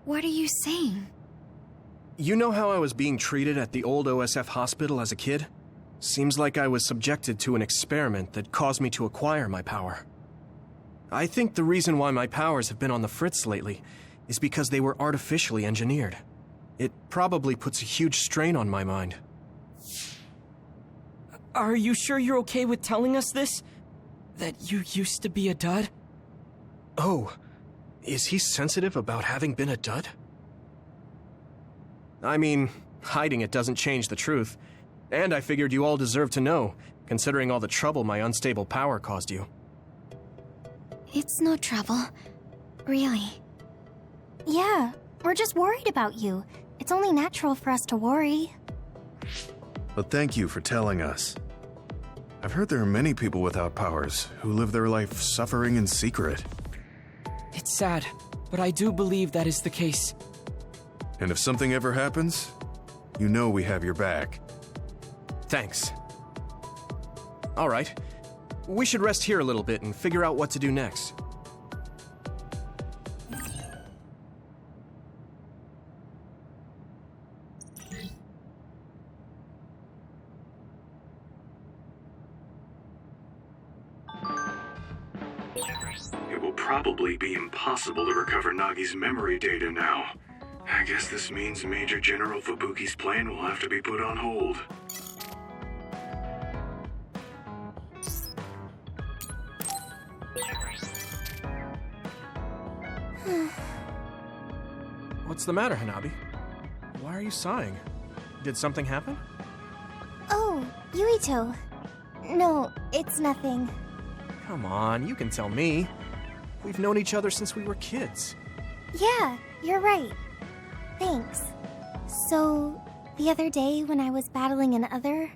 What are you saying? You know how I was being treated at the old OSF hospital as a kid? Seems like I was subjected to an experiment that caused me to acquire my power. I think the reason why my powers have been on the fritz lately is because they were artificially engineered. It probably puts a huge strain on my mind. Are you sure you're okay with telling us this? That you used to be a dud? Oh, is he sensitive about having been a dud? I mean, hiding it doesn't change the truth. And I figured you all deserve to know, considering all the trouble my unstable power caused you. It's no trouble. Really. Yeah, we're just worried about you. It's only natural for us to worry. But thank you for telling us. I've heard there are many people without powers who live their life suffering in secret. It's sad, but I do believe that is the case. And if something ever happens, you know we have your back. Thanks. All right. We should rest here a little bit and figure out what to do next. It will probably be impossible to recover Nagi's memory data now. I guess this means Major General Fubuki's plan will have to be put on hold. What's the matter, Hanabi? Why are you sighing? Did something happen? Oh, Yuito. No, it's nothing. Come on, you can tell me. We've known each other since we were kids. Yeah, you're right. Thanks. So, the other day when I was battling an Other,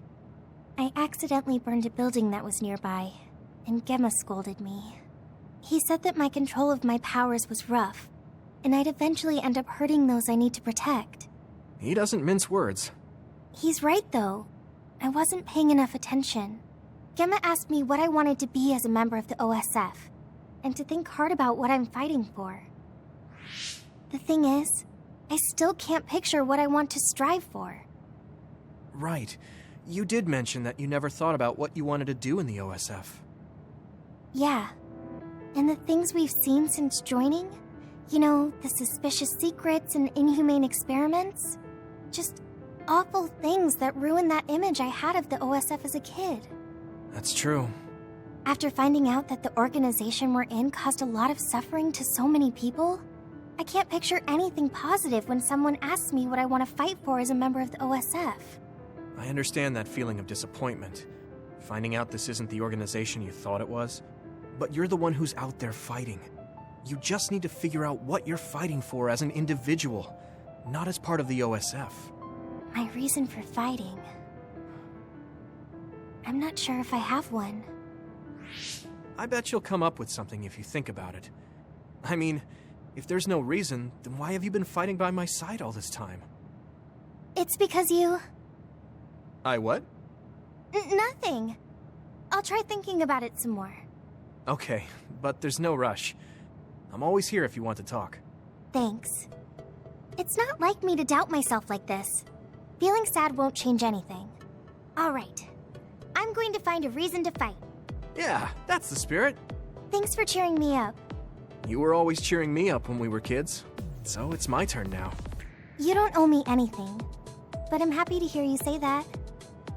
I accidentally burned a building that was nearby, and Gemma scolded me. He said that my control of my powers was rough, and I'd eventually end up hurting those I need to protect. He doesn't mince words. He's right, though. I wasn't paying enough attention. Gemma asked me what I wanted to be as a member of the OSF, and to think hard about what I'm fighting for. The thing is, I still can't picture what I want to strive for. Right. You did mention that you never thought about what you wanted to do in the OSF. Yeah. And the things we've seen since joining? You know, the suspicious secrets and inhumane experiments? Just awful things that ruined that image I had of the OSF as a kid. That's true. After finding out that the organization we're in caused a lot of suffering to so many people, I can't picture anything positive when someone asks me what I want to fight for as a member of the OSF. I understand that feeling of disappointment. Finding out this isn't the organization you thought it was. But you're the one who's out there fighting. You just need to figure out what you're fighting for as an individual, not as part of the OSF. My reason for fighting... I'm not sure if I have one. I bet you'll come up with something if you think about it. I mean, if there's no reason, then why have you been fighting by my side all this time? It's because you... I what? Nothing. I'll try thinking about it some more. Okay, but there's no rush. I'm always here if you want to talk. Thanks. It's not like me to doubt myself like this. Feeling sad won't change anything. All right. I'm going to find a reason to fight. Yeah, that's the spirit. Thanks for cheering me up. You were always cheering me up when we were kids, so it's my turn now. You don't owe me anything, but I'm happy to hear you say that.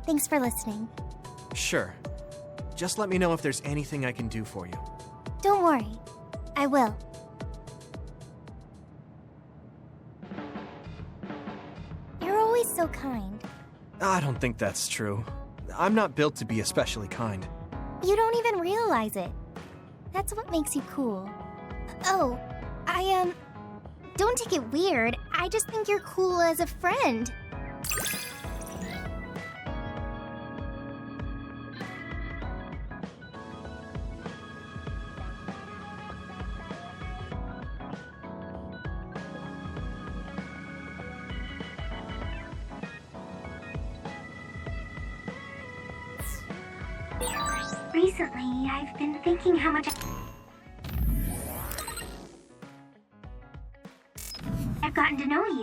Thanks for listening. Sure. Just let me know if there's anything I can do for you. Don't worry. I will. You're always so kind. I don't think that's true. I'm not built to be especially kind. You don't even realize it. That's what makes you cool. Oh, don't take it weird. I just think you're cool as a friend. Recently, I've been thinking how much I've gotten to know you.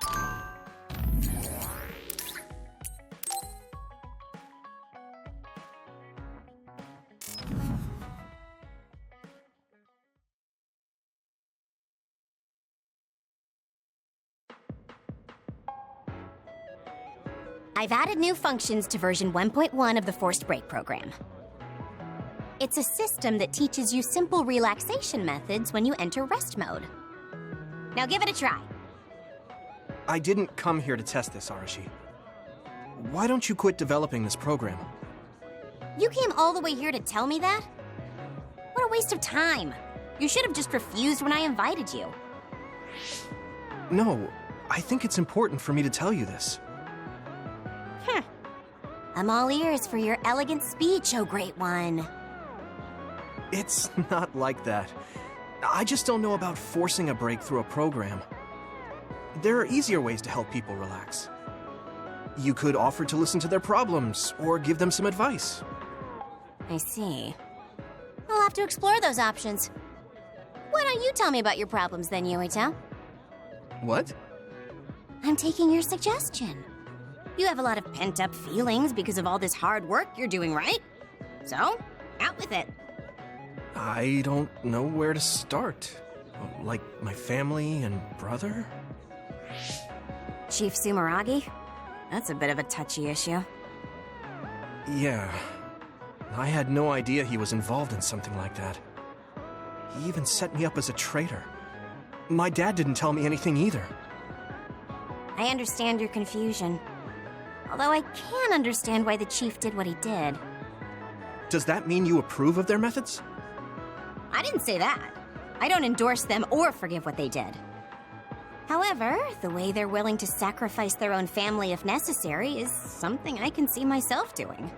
I've added new functions to version 1.1 of the Forced Break program. It's a system that teaches you simple relaxation methods when you enter rest mode. Now give it a try. I didn't come here to test this, Arashi. Why don't you quit developing this program? You came all the way here to tell me that? What a waste of time. You should have just refused when I invited you. No, I think it's important for me to tell you this. I'm all ears for your elegant speech, oh great one. It's not like that. I just don't know about forcing a break through a program. There are easier ways to help people relax. You could offer to listen to their problems, or give them some advice. I see. I'll have to explore those options. Why don't you tell me about your problems then, Yuito? What? I'm taking your suggestion. You have a lot of pent-up feelings because of all this hard work you're doing, right? So, out with it. I don't know where to start. Like my family and brother? Chief Sumeragi? That's a bit of a touchy issue. Yeah. I had no idea he was involved in something like that. He even set me up as a traitor. My dad didn't tell me anything either. I understand your confusion. Although I can understand why the chief did what he did. Does that mean you approve of their methods? I didn't say that. I don't endorse them or forgive what they did. However, the way they're willing to sacrifice their own family if necessary is something I can see myself doing.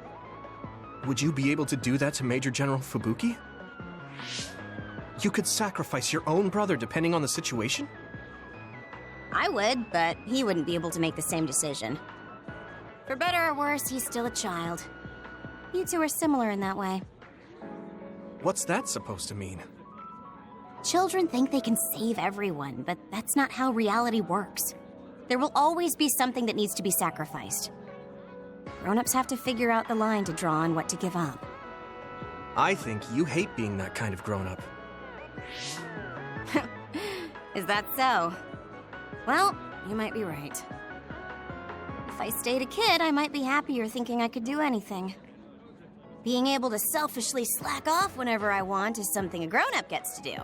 Would you be able to do that to Major General Fubuki? You could sacrifice your own brother depending on the situation? I would, but he wouldn't be able to make the same decision. For better or worse, he's still a child. You two are similar in that way. What's that supposed to mean? Children think they can save everyone, but that's not how reality works. There will always be something that needs to be sacrificed. Grown-ups have to figure out the line to draw on what to give up. I think you hate being that kind of grown-up. Is that so? Well, you might be right. If I stayed a kid, I might be happier thinking I could do anything. Being able to selfishly slack off whenever I want is something a grown-up gets to do.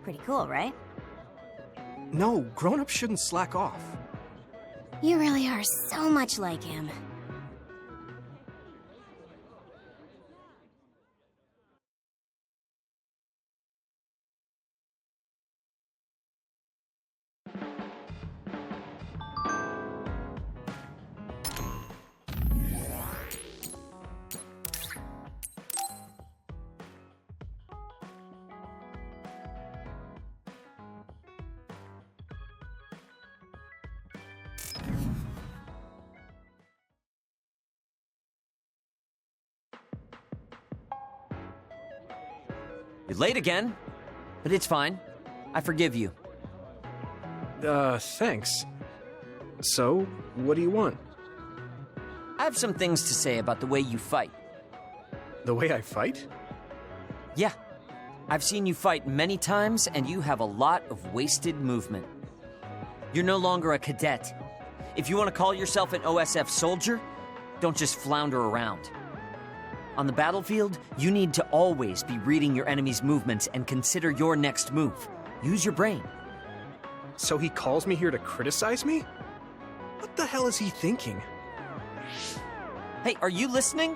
Pretty cool, right? No, grown-ups shouldn't slack off. You really are so much like him. You're late again, but it's fine. I forgive you. Thanks. So, what do you want? I have some things to say about the way you fight. The way I fight? Yeah. I've seen you fight many times, and you have a lot of wasted movement. You're no longer a cadet. If you want to call yourself an OSF soldier, don't just flounder around. On the battlefield, you need to always be reading your enemy's movements and consider your next move. Use your brain. So he calls me here to criticize me? What the hell is he thinking? Hey, are you listening?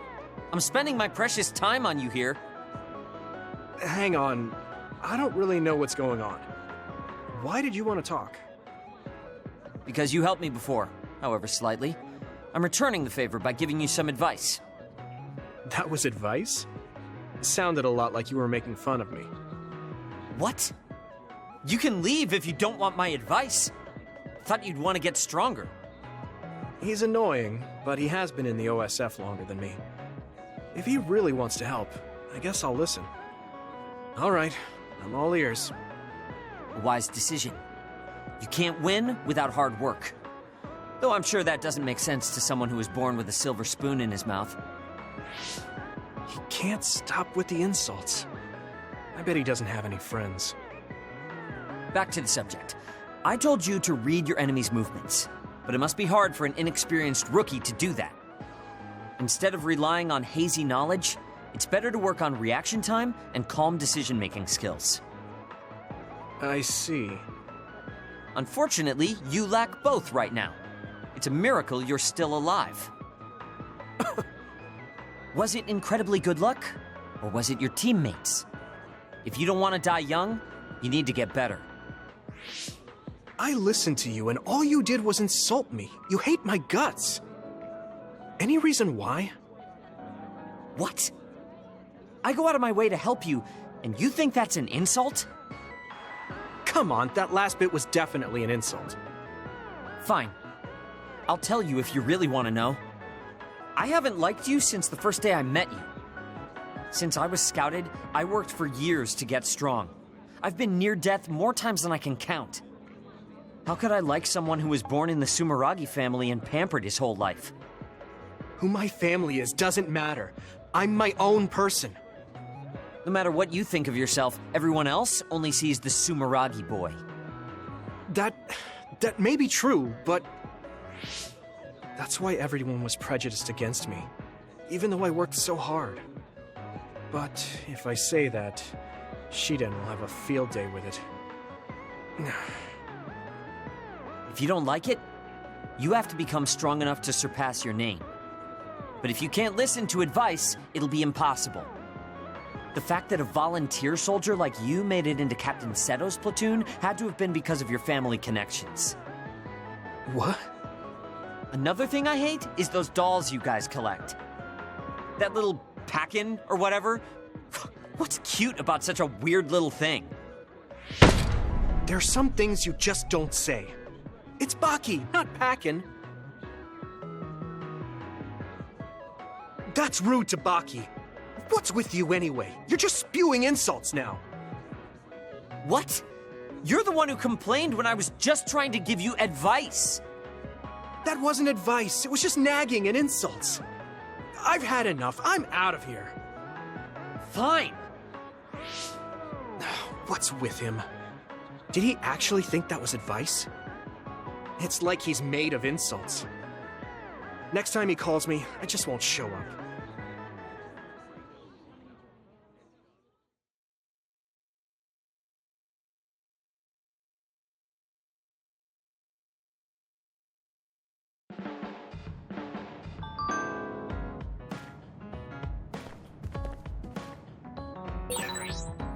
I'm spending my precious time on you here. Hang on. I don't really know what's going on. Why did you want to talk? Because you helped me before, however slightly. I'm returning the favor by giving you some advice. That was advice? It sounded a lot like you were making fun of me. What? You can leave if you don't want my advice. Thought you'd want to get stronger. He's annoying, but he has been in the OSF longer than me. If he really wants to help, I guess I'll listen. All right, I'm all ears. A wise decision. You can't win without hard work. Though I'm sure that doesn't make sense to someone who was born with a silver spoon in his mouth. He can't stop with the insults. I bet he doesn't have any friends. Back to the subject. I told you to read your enemy's movements. but it must be hard for an inexperienced rookie to do that. Instead of relying on hazy knowledge, it's better to work on reaction time and calm decision-making skills. I see. Unfortunately, you lack both right now. It's a miracle you're still alive. Was it incredibly good luck? Or was it your teammates? If you don't want to die young, you need to get better. I listened to you and all you did was insult me. You hate my guts. Any reason why? What? I go out of my way to help you, and you think that's an insult? Come on, that last bit was definitely an insult. Fine. I'll tell you if you really want to know. I haven't liked you since the first day I met you. Since I was scouted, I worked for years to get strong. I've been near death more times than I can count. How could I like someone who was born in the Sumeragi family and pampered his whole life? Who my family is doesn't matter. I'm my own person. No matter what you think of yourself, everyone else only sees the Sumeragi boy. That may be true, but that's why everyone was prejudiced against me, even though I worked so hard. But if I say that, Shiden will have a field day with it. If you don't like it, you have to become strong enough to surpass your name. But if you can't listen to advice, it'll be impossible. The fact that a volunteer soldier like you made it into Captain Seto's platoon had to have been because of your family connections. What? Another thing I hate is those dolls you guys collect. That little Pack-in or whatever. What's cute about such a weird little thing? There are some things you just don't say. It's Baki, not Pack-in. That's rude to Baki. What's with you anyway? You're just spewing insults now. What? You're the one who complained when I was just trying to give you advice. That wasn't advice. It was just nagging and insults. I've had enough. I'm out of here. Fine. What's with him? Did he actually think that was advice? It's like he's made of insults. Next time he calls me, I just won't show up.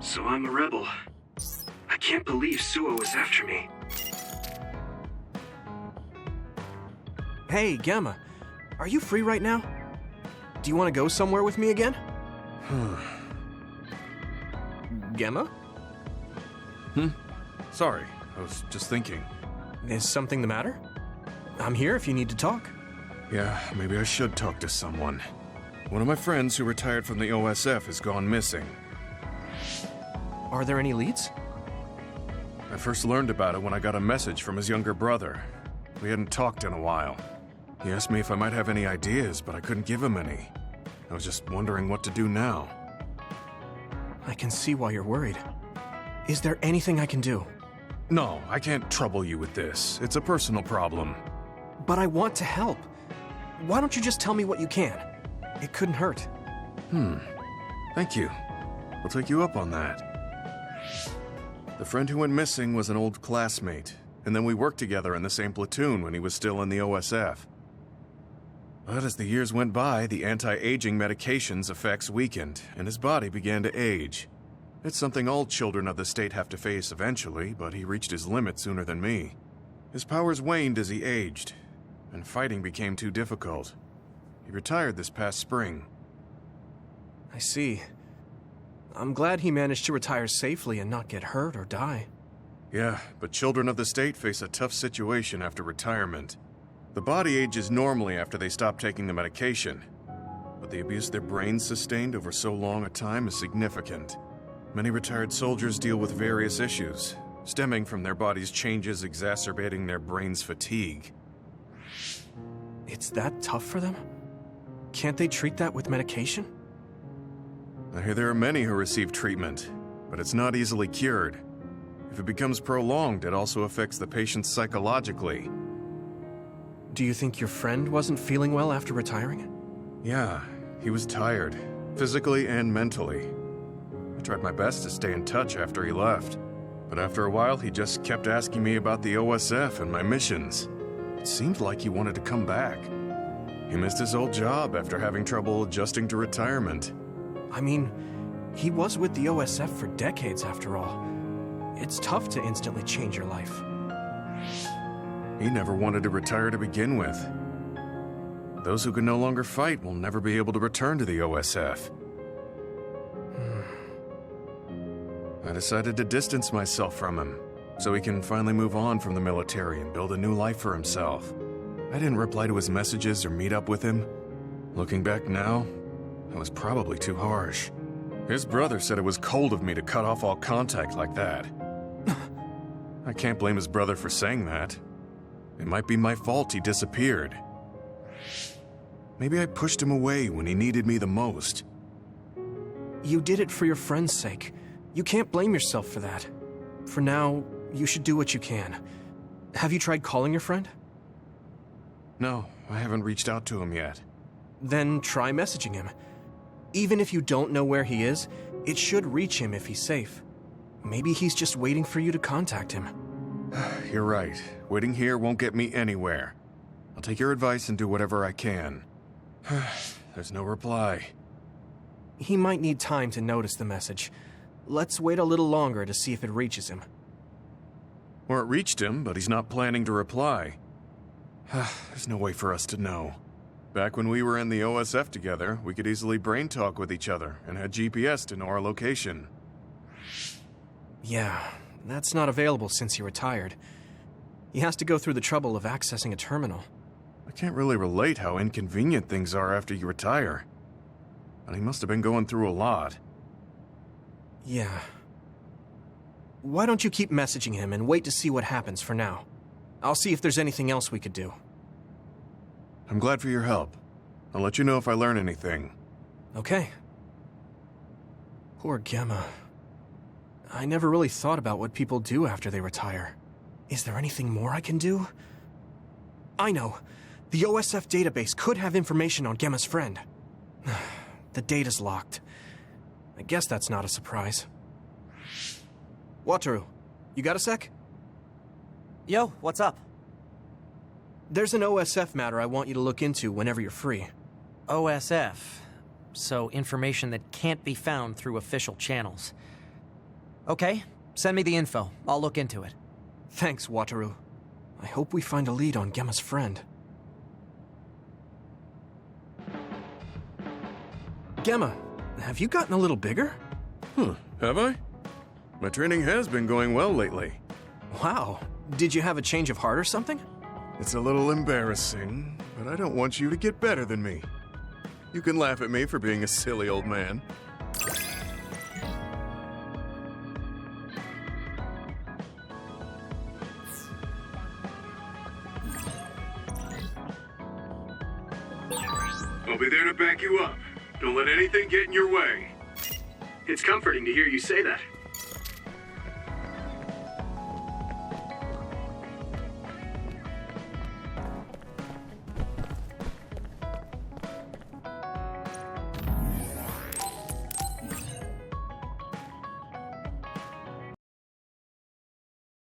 So I'm a rebel. I can't believe Suo was after me. Hey, Gamma. Are you free right now? Do you want to go somewhere with me again? Gamma? Sorry, I was just thinking. Is something the matter? I'm here if you need to talk. Yeah, maybe I should talk to someone. One of my friends who retired from the OSF has gone missing. Are there any leads? I first learned about it when I got a message from his younger brother. We hadn't talked in a while. He asked me if I might have any ideas, but I couldn't give him any. I was just wondering what to do now. I can see why you're worried. Is there anything I can do? No, I can't trouble you with this. It's a personal problem. But I want to help. Why don't you just tell me what you can? It couldn't hurt. Thank you. I'll take you up on that. The friend who went missing was an old classmate, and then we worked together in the same platoon when he was still in the OSF. But as the years went by, the anti-aging medication's effects weakened, and his body began to age. It's something all children of the state have to face eventually, but he reached his limit sooner than me. His powers waned as he aged, and fighting became too difficult. He retired this past spring. I see. I'm glad he managed to retire safely and not get hurt or die. Yeah, but children of the state face a tough situation after retirement. The body ages normally after they stop taking the medication, but the abuse their brains sustained over so long a time is significant. Many retired soldiers deal with various issues, stemming from their body's changes exacerbating their brain's fatigue. It's that tough for them? Can't they treat that with medication? I hear there are many who receive treatment, but it's not easily cured. If it becomes prolonged, it also affects the patient psychologically. Do you think your friend wasn't feeling well after retiring? Yeah, he was tired, physically and mentally. I tried my best to stay in touch after he left, but after a while he just kept asking me about the OSF and my missions. It seemed like he wanted to come back. He missed his old job after having trouble adjusting to retirement. I mean, he was with the OSF for decades after all. It's tough to instantly change your life. He never wanted to retire to begin with. Those who can no longer fight will never be able to return to the OSF. I decided to distance myself from him, so he can finally move on from the military and build a new life for himself. I didn't reply to his messages or meet up with him. Looking back now, I was probably too harsh. His brother said it was cold of me to cut off all contact like that. I can't blame his brother for saying that. It might be my fault he disappeared. Maybe I pushed him away when he needed me the most. You did it for your friend's sake. You can't blame yourself for that. For now, you should do what you can. Have you tried calling your friend? No, I haven't reached out to him yet. Then try messaging him. Even if you don't know where he is, it should reach him if he's safe. Maybe he's just waiting for you to contact him. You're right. Waiting here won't get me anywhere. I'll take your advice and do whatever I can. There's no reply. He might need time to notice the message. Let's wait a little longer to see if it reaches him. Or it reached him, but he's not planning to reply. There's no way for us to know. Back when we were in the OSF together, we could easily brain talk with each other and had GPS to know our location. Yeah, that's not available since he retired. He has to go through the trouble of accessing a terminal. I can't really relate how inconvenient things are after you retire. But he must have been going through a lot. Yeah. Why don't you keep messaging him and wait to see what happens for now? I'll see if there's anything else we could do. I'm glad for your help. I'll let you know if I learn anything. Okay. Poor Gemma. I never really thought about what people do after they retire. Is there anything more I can do? I know. The OSF database could have information on Gemma's friend. The data's locked. I guess that's not a surprise. Wataru, you got a sec? Yo, what's up? There's an OSF matter I want you to look into whenever you're free. OSF. So information that can't be found through official channels. Okay, send me the info. I'll look into it. Thanks, Wataru. I hope we find a lead on Gemma's friend. Gemma, have you gotten a little bigger? Have I? My training has been going well lately. Wow. Did you have a change of heart or something? It's a little embarrassing, but I don't want you to get better than me. You can laugh at me for being a silly old man. I'll be there to back you up. Don't let anything get in your way. It's comforting to hear you say that.